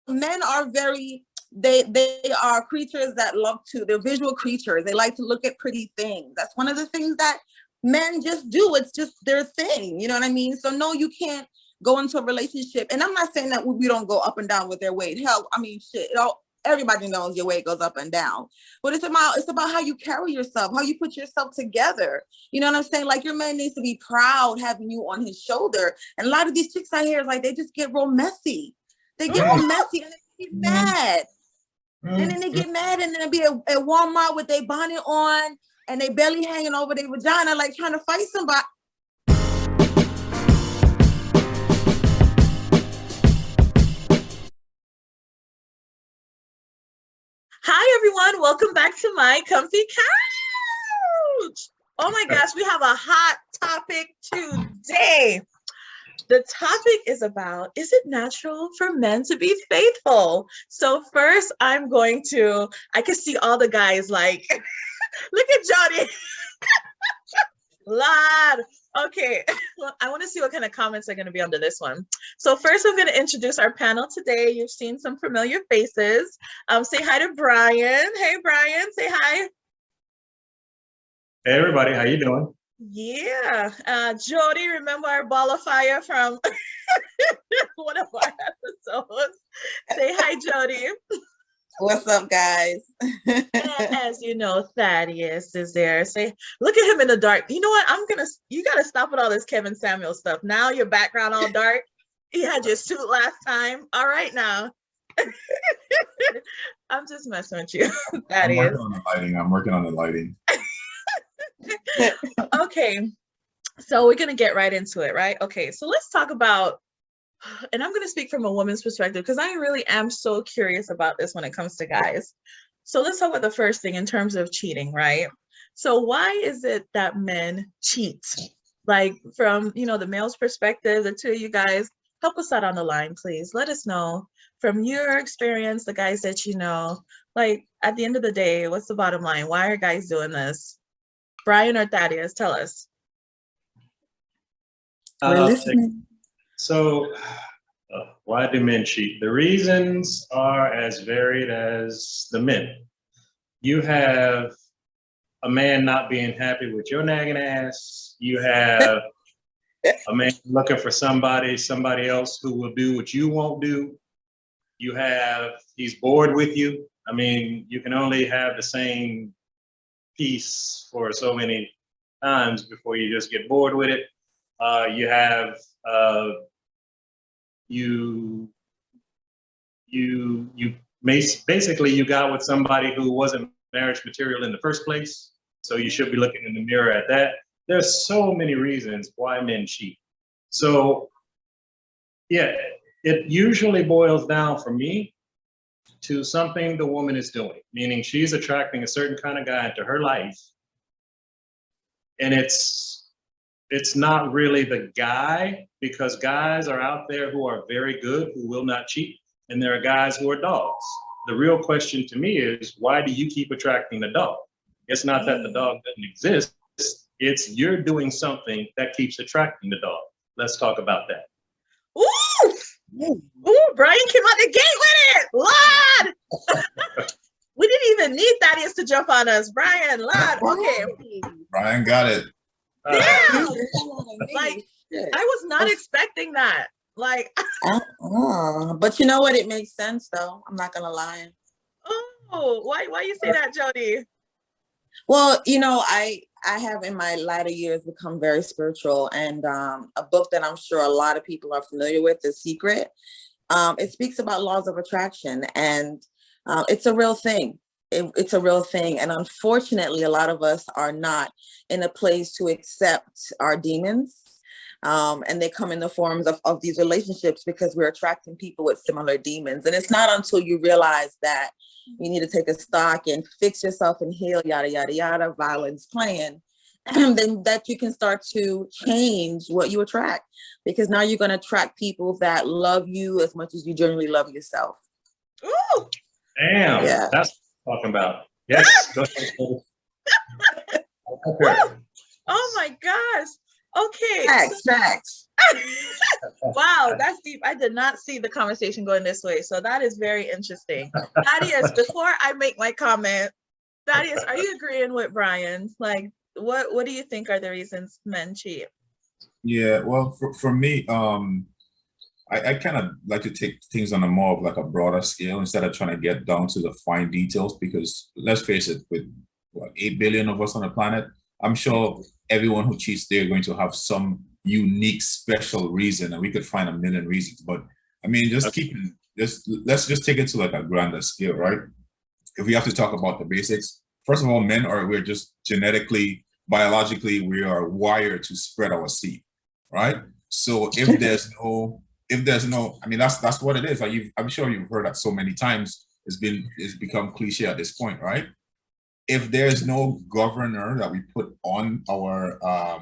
men are very, they are creatures that love to, they're visual creatures. They like to look at pretty things. That's one of the things that men just do. It's just their thing. You know what I mean? So no, you can't go into a relationship. And I'm not saying that we don't go up and down with their weight. Hell, I mean, shit, everybody knows your weight goes up and down. But it's about how you carry yourself, how you put yourself together. You know what I'm saying? Like, your man needs to be proud having you on his shoulder. And a lot of these chicks out here, like, they just get real messy. They get real messy and they get mad. And then they get mad and then they be at Walmart with their bonnet on and they belly hanging over their vagina, like trying to fight somebody. Hi, everyone. Welcome back to my comfy couch. Oh my gosh, we have a hot topic today. The topic is about, is it natural for men to be faithful? So first, I can see all the guys like, look at Jody. Lord. Okay, well, I want to see what kind of comments are going to be under this one. So first, I'm going to introduce our panel today. You've seen some familiar faces. Say hi to Brian. Hey, Brian, say hi. Hey, everybody. How you doing? Yeah. Jody, remember our ball of fire from one of our episodes? Say hi, Jody. What's up, guys? And as you know, Thaddeus is there. Say, look at him in the dark. You know what? You got to stop with all this Kevin Samuel stuff. Now your background all dark. He had your suit last time. All right now. I'm just messing with you, Thaddeus. I'm working on the lighting. Okay. So we're going to get right into it, right? Okay. So let's talk about, and I'm going to speak from a woman's perspective because I really am so curious about this when it comes to guys. So let's talk about the first thing in terms of cheating, right? So why is it that men cheat? Like, from, the male's perspective, the two of you guys, help us out on the line, please. Let us know from your experience, the guys that you know, like, at the end of the day, what's the bottom line? Why are guys doing this? Brian or Thaddeus, tell us. We're listening. So, why do men cheat? The reasons are as varied as the men. You have a man not being happy with your nagging ass. You have a man looking for somebody else who will do what you won't do. You have, he's bored with you. I mean, you can only have the same piece for so many times before you just get bored with it. You have basically you got with somebody who wasn't marriage material in the first place, so you should be looking in the mirror at that. There's so many reasons why men cheat. So yeah, it usually boils down for me to something the woman is doing, meaning she's attracting a certain kind of guy into her life, and it's not really the guy, because guys are out there who are very good, who will not cheat, and there are guys who are dogs. The real question to me is, why do you keep attracting the dog? It's not that the dog doesn't exist, it's you're doing something that keeps attracting the dog. Let's talk about that. Ooh, Brian came out the gate with it. Lord! We didn't even need Thaddeus to jump on us. Brian, Lord, okay. Brian got it. Yeah. Like, I was not expecting that. Like, but you know what? It makes sense, though. I'm not gonna lie. Oh, why you say that, Jody? Well, I have in my latter years become very spiritual, and a book that I'm sure a lot of people are familiar with, The Secret. It speaks about laws of attraction, and it's a real thing. It's a real thing. And unfortunately, a lot of us are not in a place to accept our demons. And they come in the forms of these relationships because we're attracting people with similar demons. And it's not until you realize that you need to take a stock and fix yourself and heal, yada, yada, yada, violence plan, then that you can start to change what you attract. Because now you're going to attract people that love you as much as you genuinely love yourself. Ooh. Damn, yeah. That's what I'm talking about. Yes. Go ahead. Oh my gosh. Okay. Facts. Wow, that's deep. I did not see the conversation going this way. So that is very interesting. Thaddeus, before I make my comment, Thaddeus, are you agreeing with Brian? Like, what do you think are the reasons men cheat? Yeah, well, for me, I kind of like to take things on a more of like a broader scale instead of trying to get down to the fine details, because let's face it, with what, 8 billion of us on the planet, I'm sure everyone who cheats, they're going to have some unique special reason, and we could find a million reasons. But I mean, let's just take it to like a grander scale, right? If we have to talk about the basics, first of all, we're just genetically, biologically, we are wired to spread our seed, right? So if there's no, I mean, that's what it is. Like I'm sure you've heard that so many times. It's become cliche at this point, right? If there's no governor that we put on our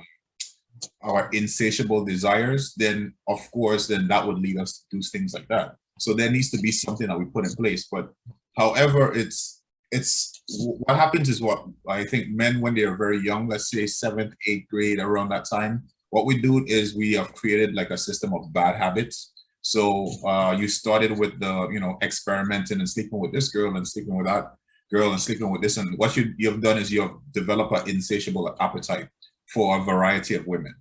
insatiable desires, then of course, then that would lead us to do things like that. So there needs to be something that we put in place. But however, it's what happens is, what I think men, when they're very young, let's say 7th, 8th grade, around that time, what we do is we have created like a system of bad habits. So you started with the, experimenting and sleeping with this girl and sleeping with that girl and sleeping with this. And what you've done is you've developed an insatiable appetite for a variety of women.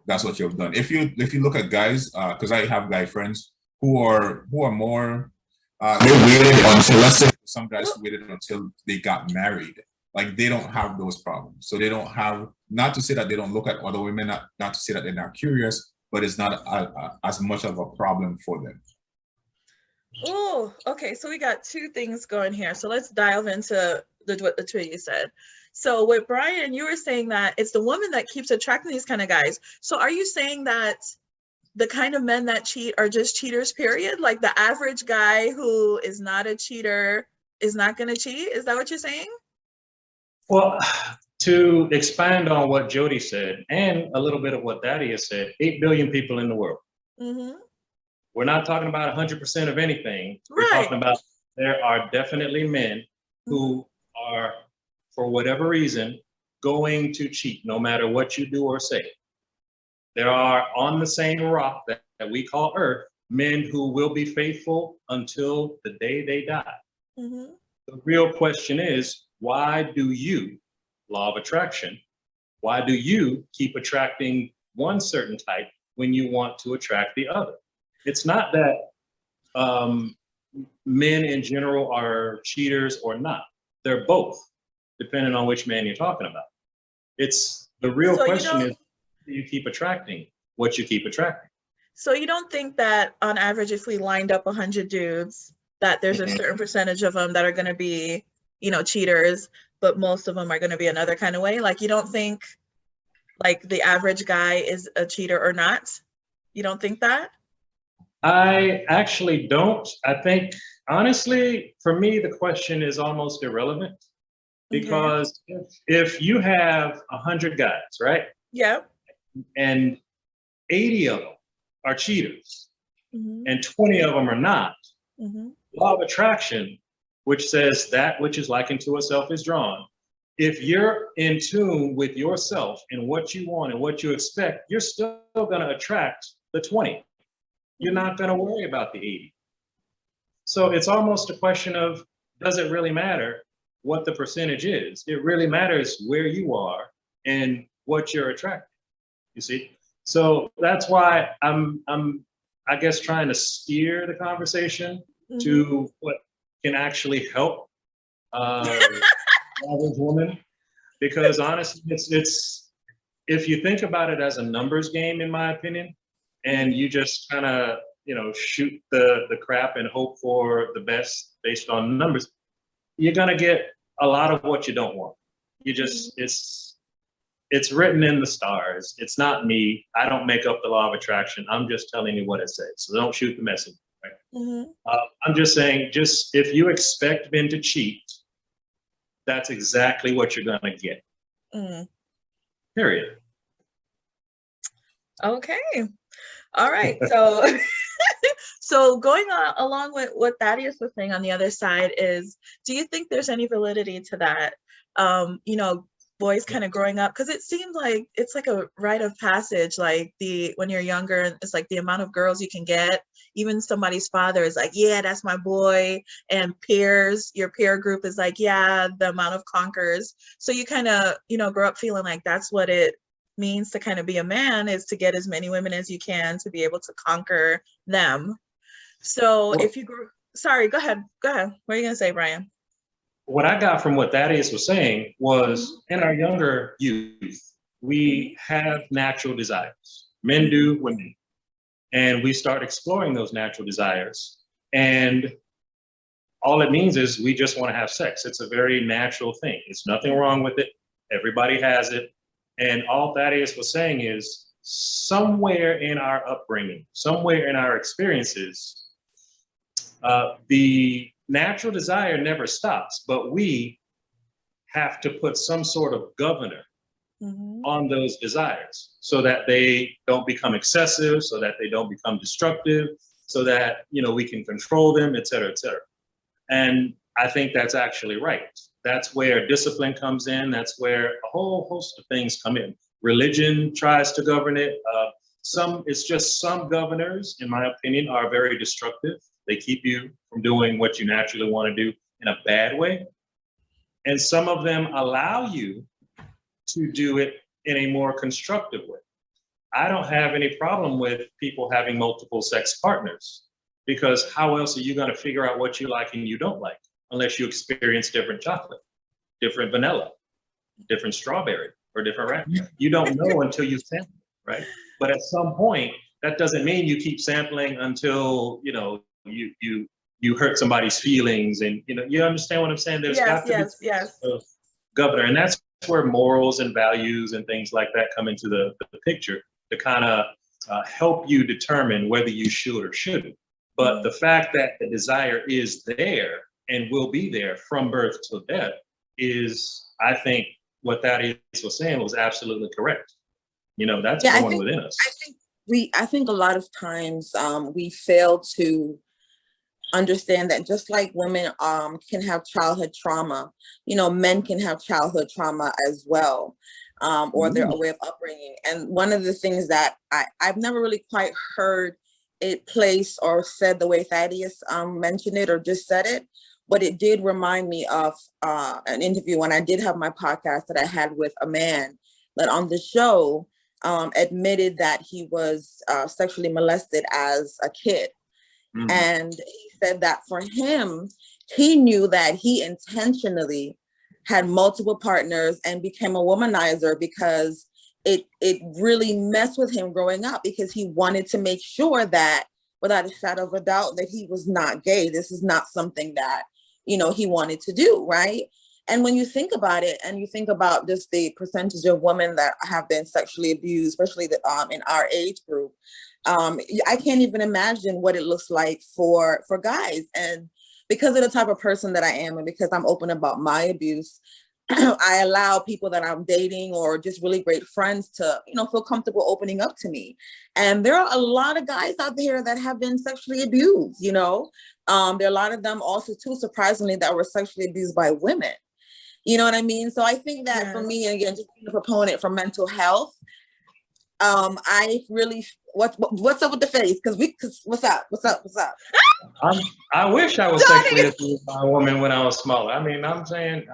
That's what you've done. If you look at guys, because I have guy friends who are more, they waited until, let's say some guys waited until they got married. Like they don't have those problems. So they don't have, not to say that they don't look at other women, not to say that they're not curious, but it's not as much of a problem for them. Oh, okay. So we got two things going here. So let's dive into what the two of you said. So with Brian, you were saying that it's the woman that keeps attracting these kind of guys. So are you saying that the kind of men that cheat are just cheaters, period? Like the average guy who is not a cheater is not going to cheat? Is that what you're saying? Well, to expand on what Jody said and a little bit of what Thaddeus said, 8 billion people in the world. Mm-hmm. We're not talking about 100% of anything. We're Right. talking about there are definitely men who are, for whatever reason, going to cheat no matter what you do or say. There are on the same rock that we call Earth, men who will be faithful until the day they die. Mm-hmm. The real question is, why do you, law of attraction, why do you keep attracting one certain type when you want to attract the other? It's not that men in general are cheaters or not. They're both, depending on which man you're talking about. It's the real question is, do you keep attracting what you keep attracting? So you don't think that on average, if we lined up 100 dudes, that there's a certain percentage of them that are going to be, cheaters, but most of them are going to be another kind of way? Like you don't think like the average guy is a cheater or not? You don't think that? I actually don't. I think, honestly, for me, the question is almost irrelevant because if you have 100 guys, right? Yeah. And 80 of them are cheaters Mm-hmm. and 20 of them are not. Mm-hmm. Law of attraction, which says that which is likened to itself is drawn. If you're in tune with yourself and what you want and what you expect, you're still going to attract the 20. You're not going to worry about the 80. So it's almost a question of, does it really matter what the percentage is? It really matters where you are and what you're attracting, you see? So that's why I'm I guess trying to steer the conversation to what can actually help average woman, because honestly, it's if you think about it as a numbers game, in my opinion, and you just kind of shoot the crap and hope for the best based on numbers, you're gonna get a lot of what you don't want. You just it's written in the stars. It's not me. I don't make up the law of attraction. I'm just telling you what it says. So don't shoot the messenger. Right? I'm just saying, just if you expect men to cheat, that's exactly what you're gonna get. Period. Okay. All right. So so going along with what Thaddeus was saying on the other side is, do you think there's any validity to that? boys kind of growing up, because it seemed like it's like a rite of passage, like when you're younger, it's like the amount of girls you can get. Even somebody's father is like, yeah, that's my boy. And your peer group is like, yeah, the amount of conquerors. So you kind of, grow up feeling like that's what it means to kind of be a man, is to get as many women as you can to be able to conquer them. So Well, if you grew, sorry, go ahead. What are you going to say, Brian? what I got from what Thaddeus was saying was, in our younger youth, we have natural desires. Men do, women. And we start exploring those natural desires. And all it means is we just want to have sex. It's a very natural thing. It's nothing wrong with it. Everybody has it. And all Thaddeus was saying is, somewhere in our upbringing, somewhere in our experiences, the natural desire never stops, but we have to put some sort of governor on those desires so that they don't become excessive, so that they don't become destructive, so that, we can control them, et cetera, et cetera. And I think that's actually right. That's where discipline comes in. That's where a whole host of things come in. Religion tries to govern it. It's just some governors, in my opinion, are very destructive. They keep you from doing what you naturally want to do in a bad way. And some of them allow you to do it in a more constructive way. I don't have any problem with people having multiple sex partners, because how else are you going to figure out what you like and you don't like unless you experience different chocolate, different vanilla, different strawberry, or different raspberry? You don't know until you sample, right? But at some point, that doesn't mean you keep sampling until, you hurt somebody's feelings, and you understand what I'm saying. There's got to be a governor, and that's where morals and values and things like that come into the picture to kind of help you determine whether you should or shouldn't. But the fact that the desire is there and will be there from birth till death is, I think, what Thaddeus was saying was absolutely correct. That's going within us. I think a lot of times we fail to understand that just like women can have childhood trauma, men can have childhood trauma as well, or their way of upbringing. And one of the things that I've never really quite heard it placed or said the way Thaddeus mentioned it or just said it, but it did remind me of an interview when I did have my podcast that I had with a man that on the show admitted that he was sexually molested as a kid. And he said that for him, he knew that he intentionally had multiple partners and became a womanizer because it really messed with him growing up, because he wanted to make sure that, without a shadow of a doubt, that he was not gay. This is not something that, he wanted to do, right? And when you think about it, and you think about just the percentage of women that have been sexually abused, especially in our age group, I can't even imagine what it looks like for guys. And because of the type of person that I am, and because I'm open about my abuse, I allow people that I'm dating or just really great friends to, feel comfortable opening up to me. And there are a lot of guys out there that have been sexually abused, there are a lot of them also too, surprisingly, that were sexually abused by women. You know what I mean? So I think that for me, again, just being a proponent for mental health, I really, what's up with the face? Because what's up? I wish I was sexually abused by a woman when I was smaller. I mean, I'm saying,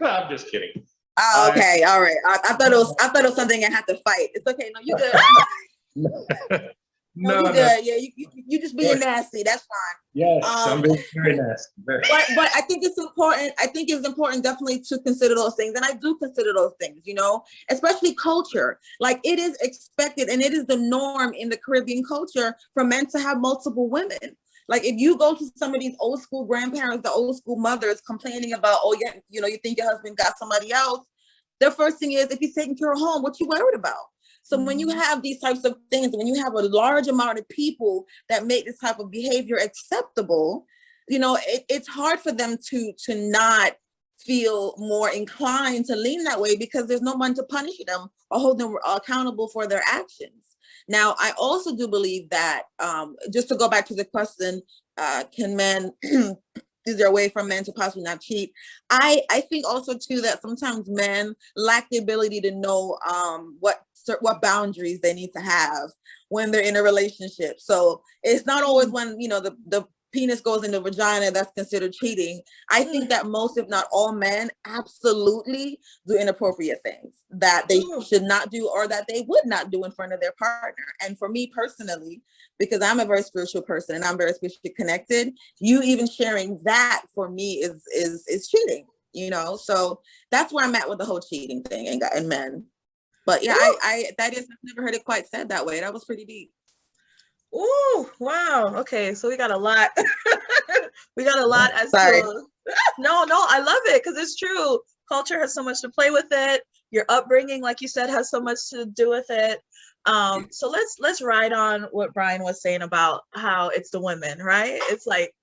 I'm just kidding. Oh, okay, all right. I thought it was something I had to fight. It's okay. No, you good. No, you good. Yeah, you just being nasty. That's fine. Yes, I'm being very nasty. But I think it's important. I think it's important definitely to consider those things. And I do consider those things, especially culture. Like, it is expected and it is the norm in the Caribbean culture for men to have multiple women. Like, if you go to some of these old school grandparents, the old school mothers complaining about, oh, yeah, you think your husband got somebody else, their first thing is, if he's taking care of home, what you worried about? So when you have these types of things, when you have a large amount of people that make this type of behavior acceptable, it's hard for them to not feel more inclined to lean that way, because there's no one to punish them or hold them accountable for their actions. Now, I also do believe that, just to go back to the question, can men, easier way for men to possibly not cheat. I think also too that sometimes men lack the ability to know what boundaries they need to have when they're in a relationship. So it's not always when, you know, the penis goes in the vagina that's considered cheating. I think that most, if not all men, absolutely do inappropriate things that they should not do or that they would not do in front of their partner. And for me personally, because I'm a very spiritual person and I'm very spiritually connected, you even sharing that for me is cheating, you know? So that's where I'm at with the whole cheating thing and men. But yeah, I've never heard it quite said that way. That was pretty deep. Ooh, wow. Okay, so we got a lot. We got a lot as Sorry. to no, I love it because it's true. Culture has so much to play with it. Your upbringing, like you said, has so much to do with it. So let's ride on what Brian was saying about how it's the women, right? It's like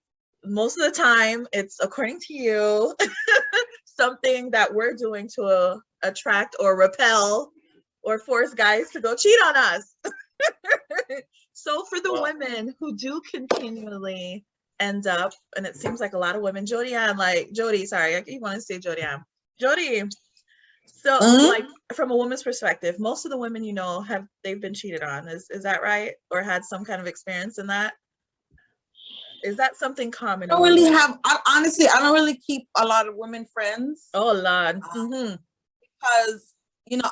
most of the time it's according to you something that we're doing to attract or repel or force guys to go cheat on us. So for the women who do continually end up, and it seems like a lot of women, Jody, sorry, I keep wanting to say Jody. So like from a woman's perspective, most of the women you know they've been cheated on. Is that right? Or had some kind of experience in that? Is that something common? I don't really have, honestly, I don't really keep a lot of women friends. Oh Lord. Because you know,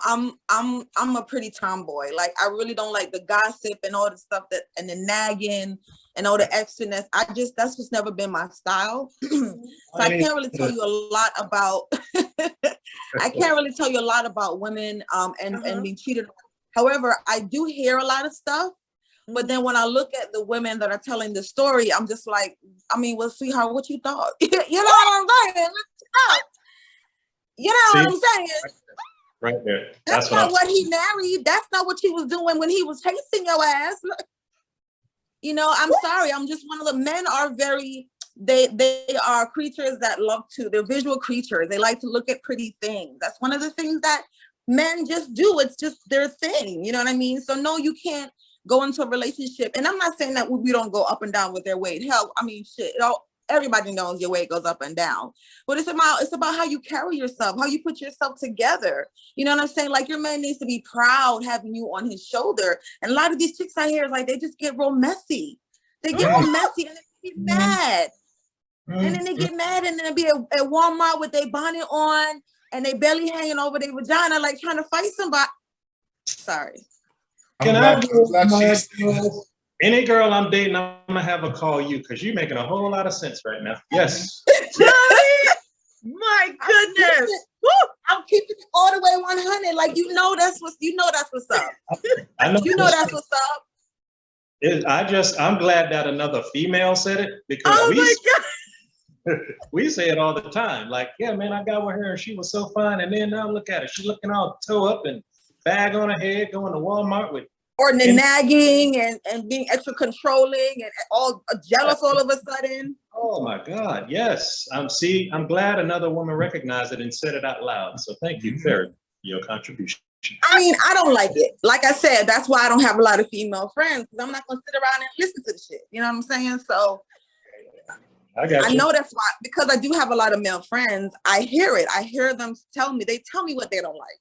I'm a pretty tomboy. Like I really don't like the gossip and all the stuff and the nagging and all the extraness. That's just never been my style. So I can't really tell you a lot about I can't really tell you a lot about women and being cheated on. However, I do hear a lot of stuff. But then when I look at the women that are telling the story, I'm just like, I mean, well, sweetheart, what you thought? You know what I'm saying? You know what I'm saying? Right there. That's not what he married. That's not what he was doing when he was chasing your ass. You know, I'm sorry. I'm just one of the men are very, they are creatures that love to, they're visual creatures. They like to look at pretty things. That's one of the things that men just do. It's just their thing. You know what I mean? So no, you can't go into a relationship. And I'm not saying that we don't go up and down with their weight. Hell, I mean, shit, everybody knows your weight goes up and down, but it's about how you carry yourself, how you put yourself together. You know what I'm saying? Like your man needs to be proud having you on his shoulder. And a lot of these chicks out here, like they just get real messy. They get real messy and they get mad. And then they get mad and then be at Walmart with their bonnet on and they belly hanging over their vagina, like trying to fight somebody. Sorry. Any girl I'm dating, I'm gonna have her call you because you're making a whole lot of sense right now. Yes. My goodness. I'm keeping it all the way 100. Like that's what's up. I know that's what's up. I'm glad that another female said it because we say it all the time. Like, yeah, man, I got with her and she was so fine, and then now look at her, she's looking all toe up and bag on her head, going to Walmart with. Or nagging and being extra controlling and all jealous all of a sudden. Oh my God, yes. I'm glad another woman recognized it and said it out loud. So thank you for your contribution. I mean, I don't like it. Like I said, that's why I don't have a lot of female friends, because I'm not gonna sit around and listen to the shit. You know what I'm saying? So I know that's why, because I do have a lot of male friends, I hear it. I hear them they tell me what they don't like.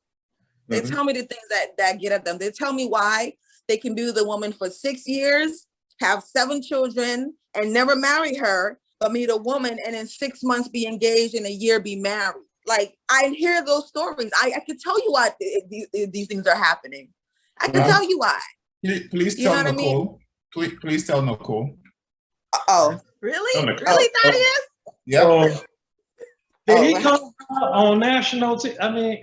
They tell me the things that get at them. They tell me why they can be with a woman for 6 years, have 7 children, and never marry her, but meet a woman and in 6 months be engaged and a year be married. Like, I hear those stories. I can tell you why these things are happening. I can tell you why. Please tell Nicole. I mean? Please tell Nicole. Oh. Really? Really, Thaddeus? Yeah. Did he come out on national TV? I mean.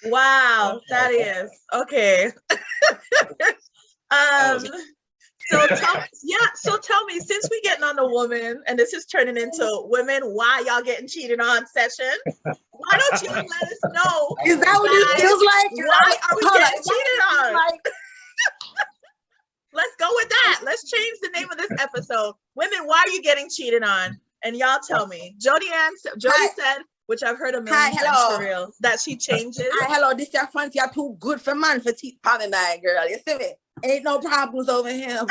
Wow, that is okay. So tell me, since we getting on the woman, and this is turning into women, why y'all getting cheated on session? Why don't you let us know? Is that what it feels like? Why are we getting cheated on? Let's go with that. Let's change the name of this episode. Women, why are you getting cheated on? And y'all tell me. Jody said, which I've heard a million times for real, that she changes. Hi, hello, this your front, you're too good for man for teeth palming my girl. You see me? Ain't no problems over here.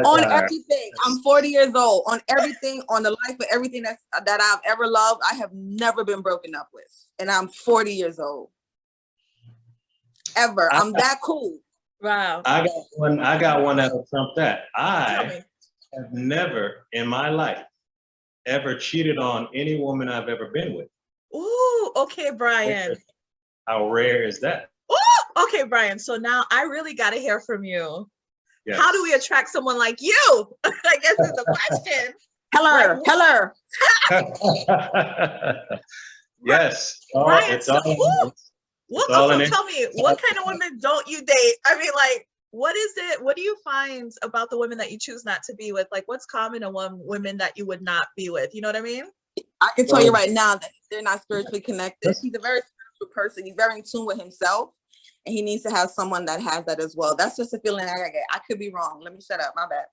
On everything. I'm 40 years old. On everything, on the life of everything that I've ever loved, I have never been broken up with. And I'm 40 years old. Ever. I'm that cool. Wow. I got one that'll trump that. I have never in my life ever cheated on any woman I've ever been with. Ooh, okay, Brian. How rare is that? Ooh, okay, Brian. So now I really got to hear from you. Yes. How do we attract someone like you? I guess is the question. Heller. Yes. Brian, it's so, all, tell me, what kind of women don't you date? I mean, like, what is it? What do you find about the women that you choose not to be with? Like, what's common among women that you would not be with? You know what I mean? I can tell you right now that they're not spiritually connected. He's a very spiritual person. He's very in tune with himself, and he needs to have someone that has that as well. That's just a feeling I get. I could be wrong. Let me shut up. My bad.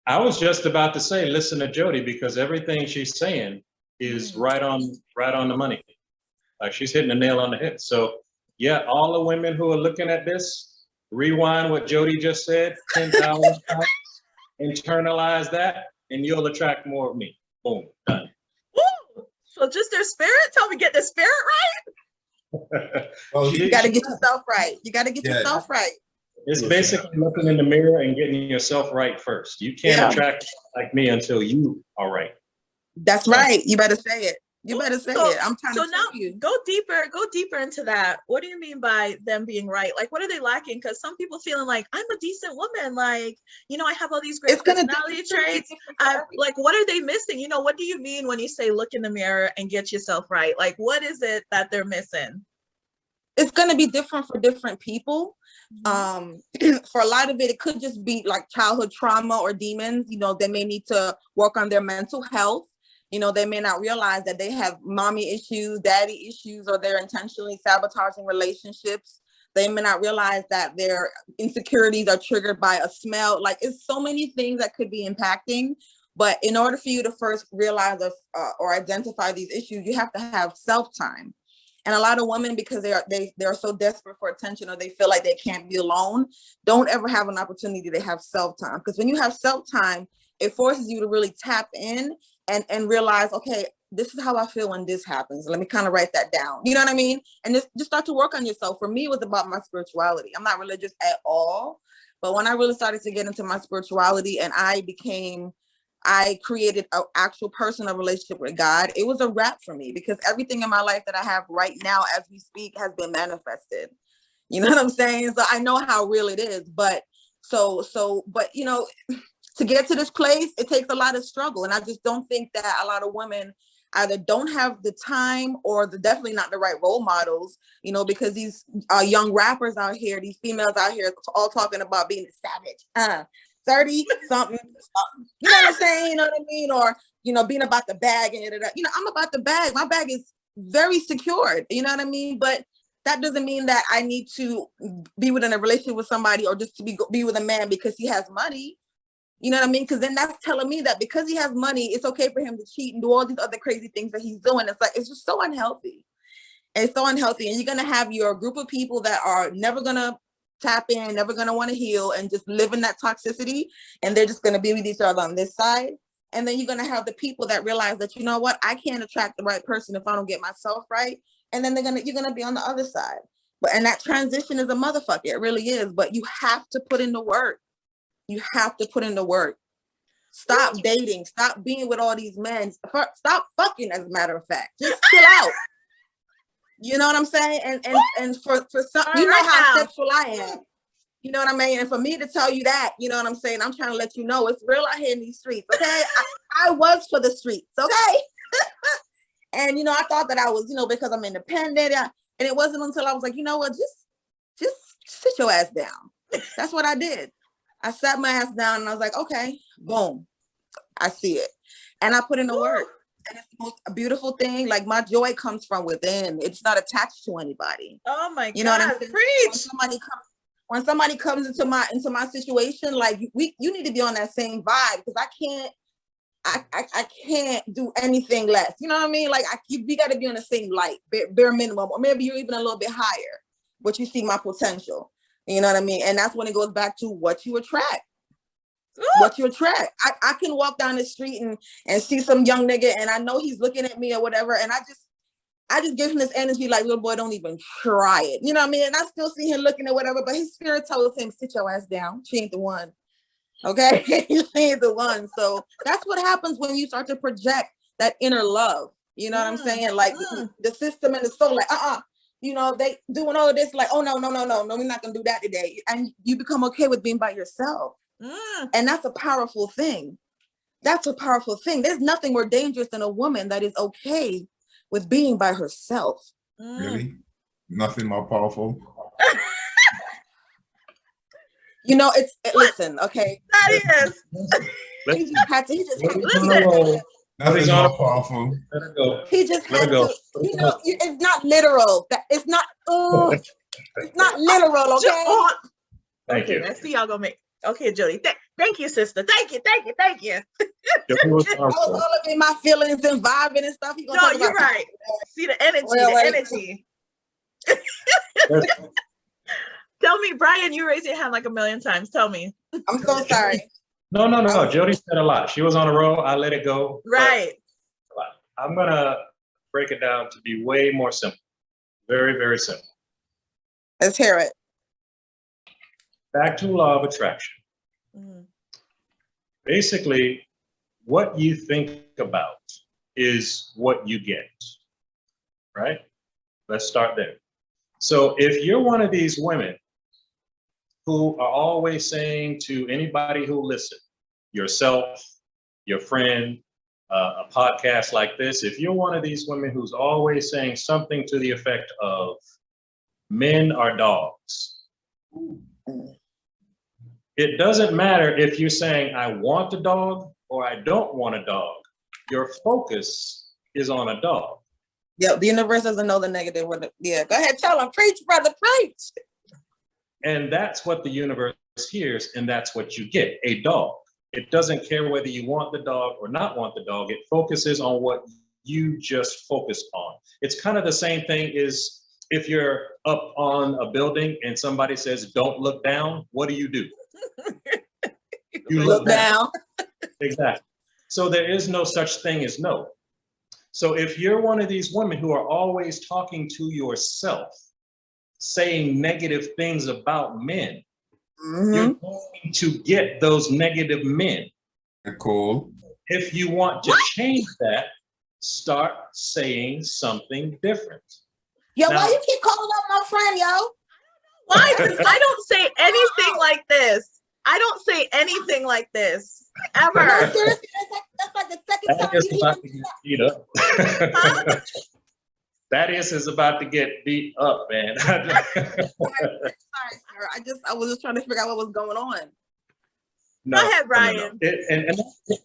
I was just about to say, listen to Jody, because everything she's saying is right on the money. Like, she's hitting the nail on the head. So yeah, all the women who are looking at this, rewind what Jody just said 10,000 times, internalize that, and you'll attract more of me. Boom, done. Woo! So just their spirit? Tell me, get the spirit right? Well, you got to get yourself right. You got to get yourself right. It's basically looking in the mirror and getting yourself right first. You can't attract like me until you are right. That's right. You better say it. You better say it. I'm trying to tell you. Go deeper into that. What do you mean by them being right? Like, what are they lacking? Because some people feeling like, I'm a decent woman. Like, you know, I have all these great personality traits. Like, what are they missing? You know, what do you mean when you say look in the mirror and get yourself right? Like, what is it that they're missing? It's going to be different for different people. For a lot of it, it could just be like childhood trauma or demons. You know, they may need to work on their mental health. You know, they may not realize that they have mommy issues, daddy issues, or they're intentionally sabotaging relationships. They may not realize that their insecurities are triggered by a smell. Like, it's so many things that could be impacting. But in order for you to first realize or identify these issues, you have to have self-time. And a lot of women, because they're so desperate for attention, or they feel like they can't be alone, don't ever have an opportunity to have self-time. Because when you have self-time, it forces you to really tap in and realize, okay, this is how I feel when this happens. Let me kind of write that down. You know what I mean? And just start to work on yourself. For me, it was about my spirituality. I'm not religious at all. But when I really started to get into my spirituality and I created an actual personal relationship with God, it was a wrap for me, because everything in my life that I have right now as we speak has been manifested. You know what I'm saying? So I know how real it is. But you know, to get to this place, it takes a lot of struggle. And I just don't think that a lot of women either don't have the time or definitely not the right role models, you know, because these young rappers out here, these females out here all talking about being a savage, 30 something, you know what I'm saying? You know what I mean? Or, you know, being about the bag and you know, I'm about the bag. My bag is very secured, you know what I mean? But that doesn't mean that I need to be within a relationship with somebody or just to be with a man because he has money. You know what I mean? Because then that's telling me that because he has money, it's okay for him to cheat and do all these other crazy things that he's doing. It's like, it's just so unhealthy. It's so unhealthy. And you're going to have your group of people that are never going to tap in, never going to want to heal, and just live in that toxicity. And they're just going to be with each other on this side. And then you're going to have the people that realize that, you know what, I can't attract the right person if I don't get myself right. And then you're going to be on the other side. And that transition is a motherfucker. It really is. But you have to put in the work. You have to put in the work. Stop dating. Stop being with all these men. Stop fucking, as a matter of fact. Just chill out. You know what I'm saying? And for some, you know how sexual I am. You know what I mean? And for me to tell you that, you know what I'm saying? I'm trying to let you know it's real out here in these streets, okay? I was for the streets, okay? And, you know, I thought that I was, you know, because I'm independent. And it wasn't until I was like, you know what? Just sit your ass down. That's what I did. I sat my ass down and I was like, okay, boom, I see it. And I put in the work. And it's the most beautiful thing. Like, my joy comes from within. It's not attached to anybody. Oh my God, you know what I'm saying? preach. When somebody comes into my situation, like, you need to be on that same vibe, because I can't do anything less. You know what I mean? Like, we got to be on the same light, bare minimum, or maybe you're even a little bit higher, but you see my potential. You know what I mean? And that's when it goes back to what you attract. Ooh. What you attract. I can walk down the street and see some young nigga and I know he's looking at me or whatever. And I just give him this energy like, little boy, don't even try it. You know what I mean? And I still see him looking at whatever, but his spirit tells him, sit your ass down. She ain't the one. Okay? She ain't the one. So that's what happens when you start to project that inner love. You know what I'm saying? Like the system and the soul, like, you know, they doing all of this, like, oh, no, we're not going to do that today. And you become okay with being by yourself. And that's a powerful thing. That's a powerful thing. There's nothing more dangerous than a woman that is okay with being by herself. Really? Nothing more powerful. You know, listen, okay. That is. He just had to. Nothing more powerful. Let it go. He just had to. You know, it's not literal. It's not. It's not literal. Okay. Thank you. I see y'all gonna make. Okay, Jody. Thank you, sister. Thank you. I was all up in my feelings and vibing and stuff. No, you're right. See the energy. Tell me, Brian, you raised your hand like a million times. Tell me. I'm so sorry. No. Jody said a lot. She was on a roll. I let it go. Right. I'm going to break it down to be way more simple. Very, very simple. Let's hear it. Back to law of attraction. Basically, what you think about is what you get, right? Let's start there. So if you're one of these women who are always saying to anybody who listens, yourself, your friend, a podcast like this, if you're one of these women who's always saying something to the effect of men are dogs, it doesn't matter if you're saying I want a dog or I don't want a dog. Your focus is on a dog. Yeah, the universe doesn't know the negative. Yeah, go ahead, tell them, preach, brother, preach. And that's what the universe hears, and that's what you get, a dog. It doesn't care whether you want the dog or not want the dog. It focuses on what you just focused on. It's kind of the same thing as if you're up on a building and somebody says, don't look down, what do? You look down. Exactly. So there is no such thing as no. So if you're one of these women who are always talking to yourself, saying negative things about men, you're going to get those negative men. Cool. If you want to change that, start saying something different. Yo, why you keep calling out my friend, yo? Why? Because I don't say anything like this. I don't say anything like this. Ever. No, seriously, that's like the second time you about to get beat up. Thaddeus is about to get beat up, man. Sorry, sir. I was just trying to figure out what was going on. No, go ahead, Brian. No.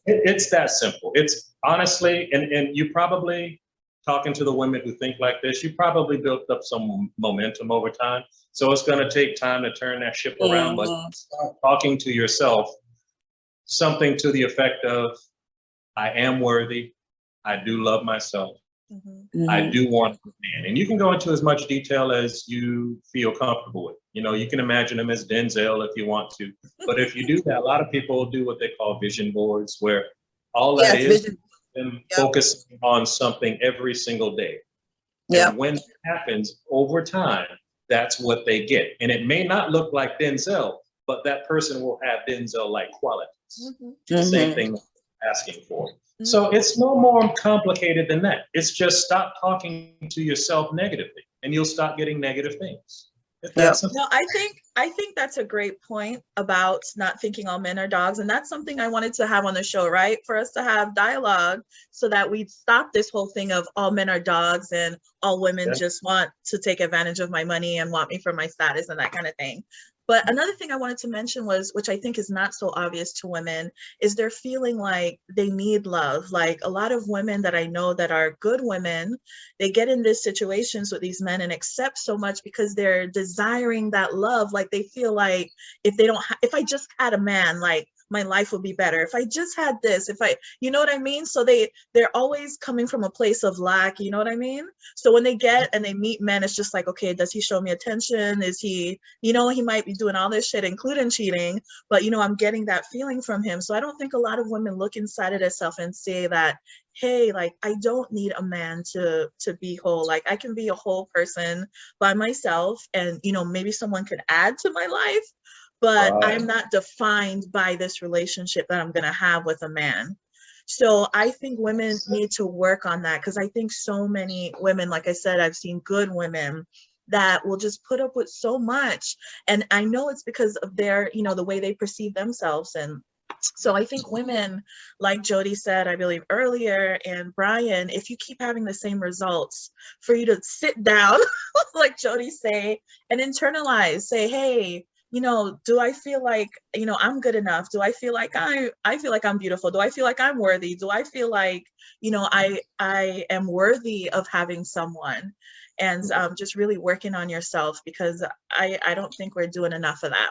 It's that simple. It's honestly, and you probably, talking to the women who think like this, you probably built up some momentum over time. So it's going to take time to turn that ship around, but start talking to yourself something to the effect of, I am worthy. I do love myself. I do want a man. And you can go into as much detail as you feel comfortable with. You know, you can imagine him as Denzel if you want to. But if you do that, a lot of people do what they call vision boards, where all that is them focusing on something every single day. And when it happens over time, that's what they get. And it may not look like Denzel, but that person will have Denzel-like qualities. The same thing they're asking for. So it's no more complicated than that. It's just stop talking to yourself negatively and you'll stop getting negative things. No, I think that's a great point about not thinking all men are dogs. And that's something I wanted to have on the show, right? For us to have dialogue so that we stop this whole thing of all men are dogs and all women just want to take advantage of my money and want me for my status and that kind of thing. But another thing I wanted to mention was, which I think is not so obvious to women, is they're feeling like they need love. Like a lot of women that I know that are good women, they get in these situations with these men and accept so much because they're desiring that love. Like they feel like if they don't, if I just had a man, like my life would be better if I just had this, if I, you know what I mean? So they're always coming from a place of lack, you know what I mean? So when they get and they meet men, it's just like, okay, does he show me attention? Is he, you know, he might be doing all this shit, including cheating, but you know, I'm getting that feeling from him. So I don't think a lot of women look inside of themselves and say that, hey, like, I don't need a man to be whole. Like, I can be a whole person by myself, and you know, maybe someone could add to my life, but I'm not defined by this relationship that I'm going to have with a man. So I think women need to work on that, because I think so many women, like I said, I've seen good women that will just put up with so much. And I know it's because of their, you know, the way they perceive themselves. And so I think women, like Jody said, I believe earlier, and Brian, if you keep having the same results, for you to sit down, like Jody say, and internalize, say, hey, you know, do I feel like, you know, I'm good enough? Do I feel like I feel like I'm beautiful? Do I feel like I'm worthy? Do I feel like, you know, I am worthy of having someone? And just really working on yourself, because I don't think we're doing enough of that.